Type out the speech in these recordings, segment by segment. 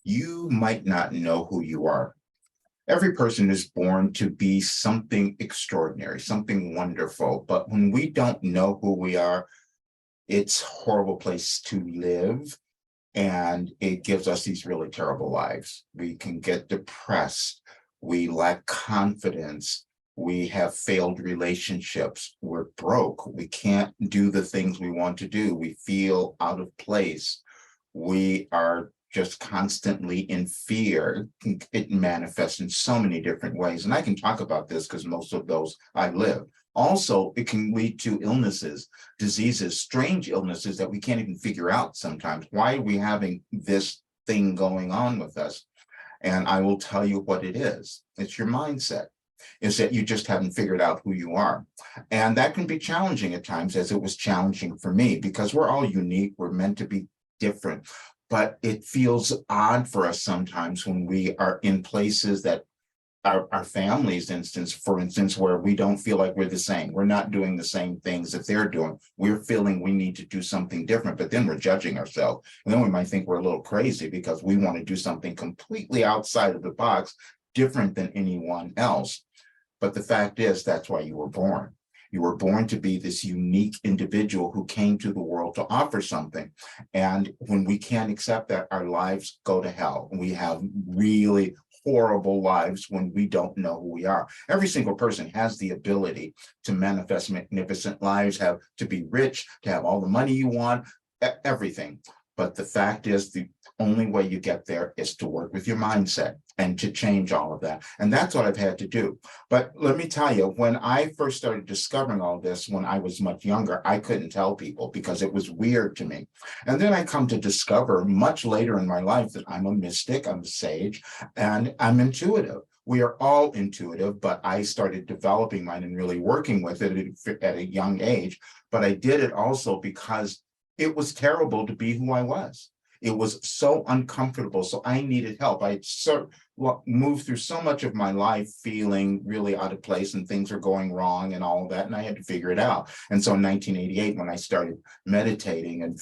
You might not know who you are. Every person is born to be something extraordinary, something wonderful. But when we don't know who we are, it's a horrible place to live. And it gives us these really terrible lives. We can get depressed. We lack confidence. We have failed relationships. We're broke. We can't do the things we want to do. We feel out of place. We are just constantly in fear. It manifests in so many different ways. And I can talk about this because most of those I live. Also, it can lead to illnesses, diseases, strange illnesses that we can't even figure out sometimes. Why are we having this thing going on with us? And I will tell you what it is. It's your mindset. Is that you just haven't figured out who you are. And that can be challenging at times, as it was challenging for me, because we're all unique. We're meant to be different. But it feels odd for us sometimes when we are in places that our families, for instance, where we don't feel like we're the same. We're not doing the same things that they're doing. We're feeling we need to do something different, but then we're judging ourselves. And then we might think we're a little crazy because we want to do something completely outside of the box, different than anyone else. But the fact is, that's why you were born. You were born to be this unique individual who came to the world to offer something. And when we can't accept that, our lives go to hell. We have really horrible lives when we don't know who we are. Every single person has the ability to manifest magnificent lives, to be rich, to have all the money you want, everything. But the fact is, the only way you get there is to work with your mindset and to change all of that. And that's what I've had to do. But let me tell you, when I first started discovering all this, when I was much younger, I couldn't tell people because it was weird to me. And then I come to discover much later in my life that I'm a mystic, I'm a sage, and I'm intuitive. We are all intuitive, but I started developing mine and really working with it at a young age. But I did it also because it was terrible to be who I was. It was so uncomfortable. So I needed help. I moved through so much of my life feeling really out of place and things are going wrong and all of that. And I had to figure it out. And so in 1988, when I started meditating and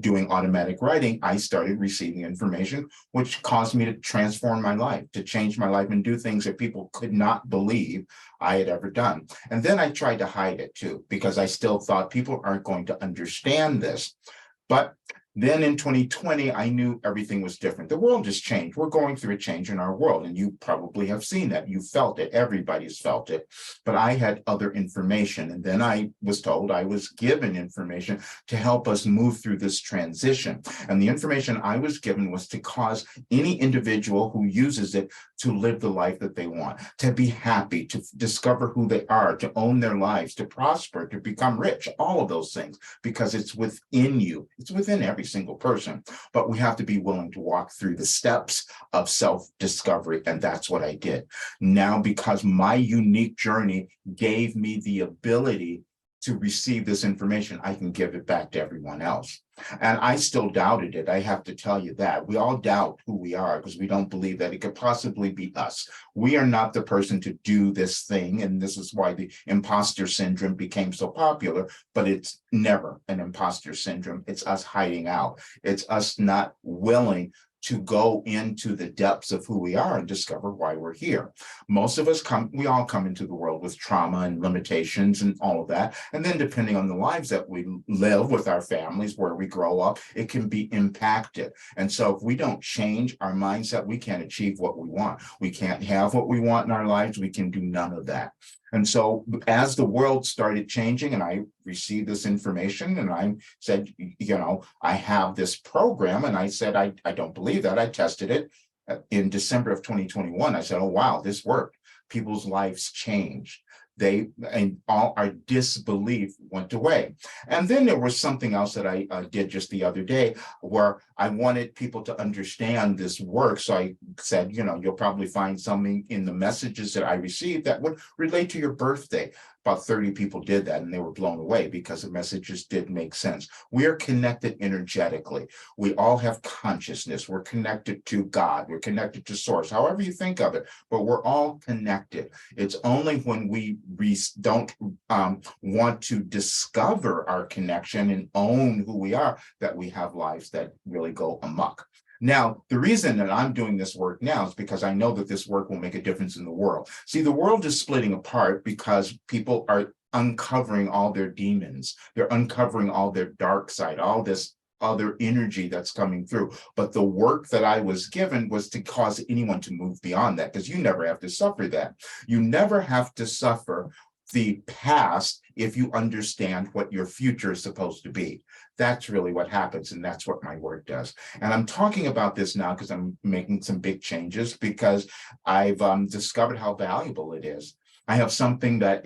doing automatic writing, I started receiving information, which caused me to transform my life, to change my life and do things that people could not believe I had ever done. And then I tried to hide it too, because I still thought people aren't going to understand this. But then in 2020, I knew everything was different. The world has changed. We're going through a change in our world, and you probably have seen that. You felt it. Everybody's felt it. But I had other information, and then I was told, I was given information to help us move through this transition. And the information I was given was to cause any individual who uses it to live the life that they want, to be happy, to discover who they are, to own their lives, to prosper, to become rich, all of those things, because it's within you. It's within every single person, but we have to be willing to walk through the steps of self-discovery, and that's what I did. Now, because my unique journey gave me the ability to receive this information, I can give it back to everyone else. And I still doubted it. I have to tell you that. We all doubt who we are because we don't believe that it could possibly be us. We are not the person to do this thing. And this is why the imposter syndrome became so popular, but it's never an imposter syndrome. It's us hiding out. It's us not willing to go into the depths of who we are and discover why we're here. Most of us we all come into the world with trauma and limitations and all of that. And then depending on the lives that we live with our families, where we grow up, it can be impacted. And so if we don't change our mindset, we can't achieve what we want. We can't have what we want in our lives. We can do none of that. And so as the world started changing and I received this information and I said, I have this program, and I said, I don't believe that. I tested it in December of 2021. I said, oh, wow, this worked. People's lives changed. And all our disbelief went away. And then there was something else that I did just the other day where I wanted people to understand this work. So I said, you'll probably find something in the messages that I received that would relate to your birthday. About 30 people did that, and they were blown away because the messages did make sense. We are connected energetically. We all have consciousness. We're connected to God. We're connected to Source, however you think of it, but we're all connected. It's only when we don't want to discover our connection and own who we are that we have lives that really go amok. Now, the reason that I'm doing this work now is because I know that this work will make a difference in the world. See, the world is splitting apart because people are uncovering all their demons. They're uncovering all their dark side, all this other energy that's coming through. But the work that I was given was to cause anyone to move beyond that, because you never have to suffer that. You never have to suffer the past if you understand what your future is supposed to be. That's really what happens, and that's what my work does. And I'm talking about this now because I'm making some big changes, because I've discovered how valuable it is. I have something that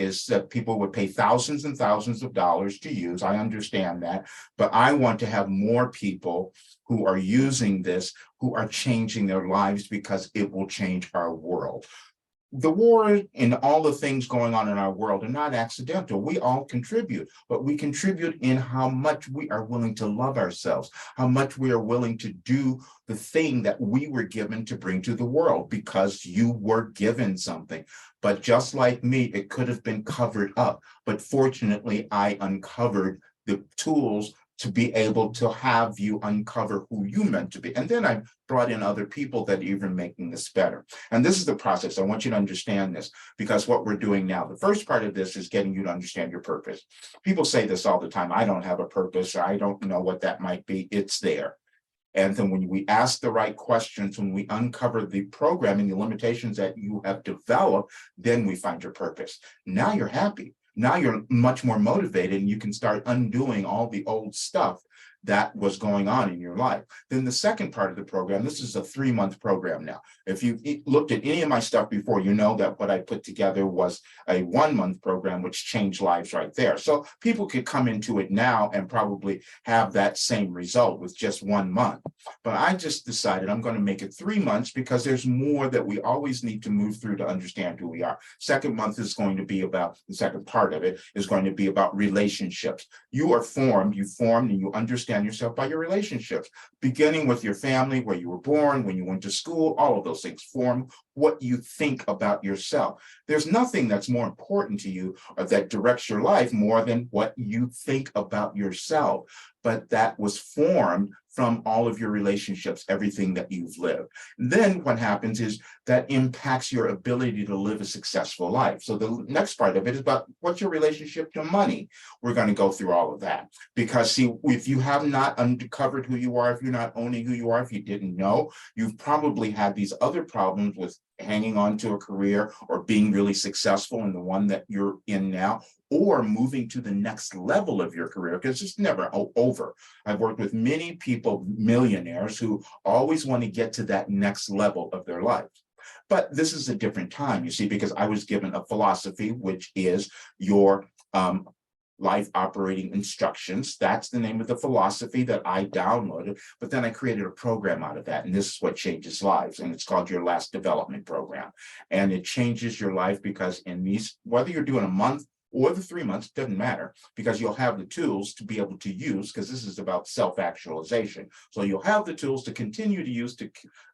people would pay thousands and thousands of dollars to use. I understand that, but I want to have more people who are using this, who are changing their lives, because it will change our world. The war and all the things going on in our world are not accidental. We all contribute, but we contribute in how much we are willing to love ourselves, how much we are willing to do the thing that we were given to bring to the world, because you were given something. But just like me, it could have been covered up. But fortunately, I uncovered the tools to be able to have you uncover who you meant to be. And then I brought in other people that are even making this better. And this is the process. I want you to understand this, because what we're doing now, the first part of this is getting you to understand your purpose. People say this all the time: I don't have a purpose, or I don't know what that might be. It's there. And then when we ask the right questions, when we uncover the programming, the limitations that you have developed, then we find your purpose. Now you're happy. Now you're much more motivated, and you can start undoing all the old stuff that was going on in your life. Then the second part of the program, this is a 3-month program now. If you've looked at any of my stuff before, you know that what I put together was a 1-month program, which changed lives right there. So people could come into it now and probably have that same result with just 1 month. But I just decided I'm going to make it 3 months, because there's more that we always need to move through to understand who we are. Second month is going to be about, the second part of it is going to be about relationships. You are formed, and you understand yourself by your relationships, beginning with your family, where you were born, when you went to school. All of those things form what you think about yourself. There's nothing that's more important to you, or that directs your life more, than what you think about yourself. But that was formed from all of your relationships, everything that you've lived. Then what happens is that impacts your ability to live a successful life. So the next part of it is about what's your relationship to money. We're going to go through all of that, because see, if you have not uncovered who you are, if you're not owning who you are, if you didn't know, you've probably had these other problems with hanging on to a career, or being really successful in the one that you're in now, or moving to the next level of your career, because it's never over. I've worked with many people, millionaires, who always want to get to that next level of their life. But this is a different time, you see, because I was given a philosophy, which is your life operating instructions. That's the name of the philosophy that I downloaded, but then I created a program out of that. And this is what changes lives. And it's called your Last Development Program. And it changes your life, because in these, whether you're doing a month or the 3 months, doesn't matter, because you'll have the tools to be able to use, because this is about self-actualization. So you'll have the tools to continue to use, to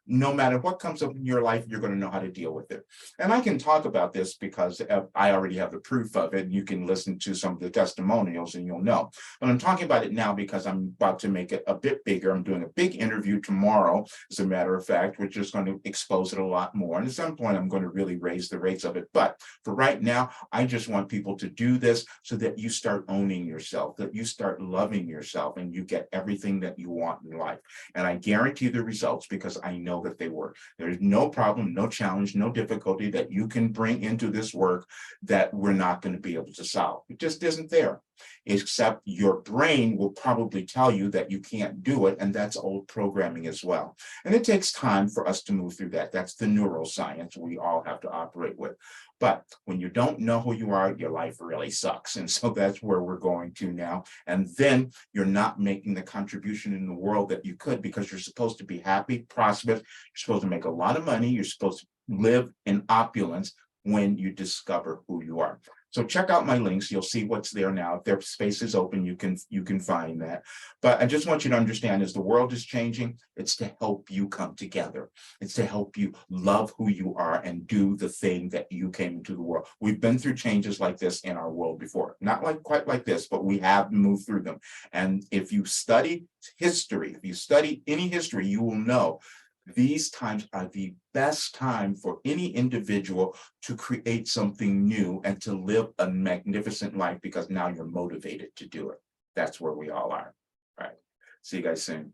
no matter what comes up in your life, you're going to know how to deal with it. And I can talk about this because I already have the proof of it. You can listen to some of the testimonials and you'll know. But I'm talking about it now because I'm about to make it a bit bigger. I'm doing a big interview tomorrow, as a matter of fact, which is going to expose it a lot more. And at some point, I'm going to really raise the rates of it. But for right now, I just want people to do this so that you start owning yourself, that you start loving yourself, and you get everything that you want in life. And I guarantee the results, because I know that they work. There's no problem, no challenge, no difficulty that you can bring into this work that we're not going to be able to solve. It just isn't there, except your brain will probably tell you that you can't do it, and that's old programming as well. And it takes time for us to move through that. That's the neuroscience we all have to operate with. But when you don't know who you are, your life really sucks. And so that's where we're going to now. And then you're not making the contribution in the world that you could, because you're supposed to be happy, prosperous. You're supposed to make a lot of money. You're supposed to live in opulence when you discover who you are. So check out my links. You'll see what's there now. If their space is open, you can find that. But I just want you to understand, as the world is changing, it's to help you come together. It's to help you love who you are and do the thing that you came into the world. We've been through changes like this in our world before. Not like quite like this, but we have moved through them. And if you study history, if you study any history, you will know these times are the best time for any individual to create something new and to live a magnificent life, because now you're motivated to do it. That's where we all are. All right. See you guys soon.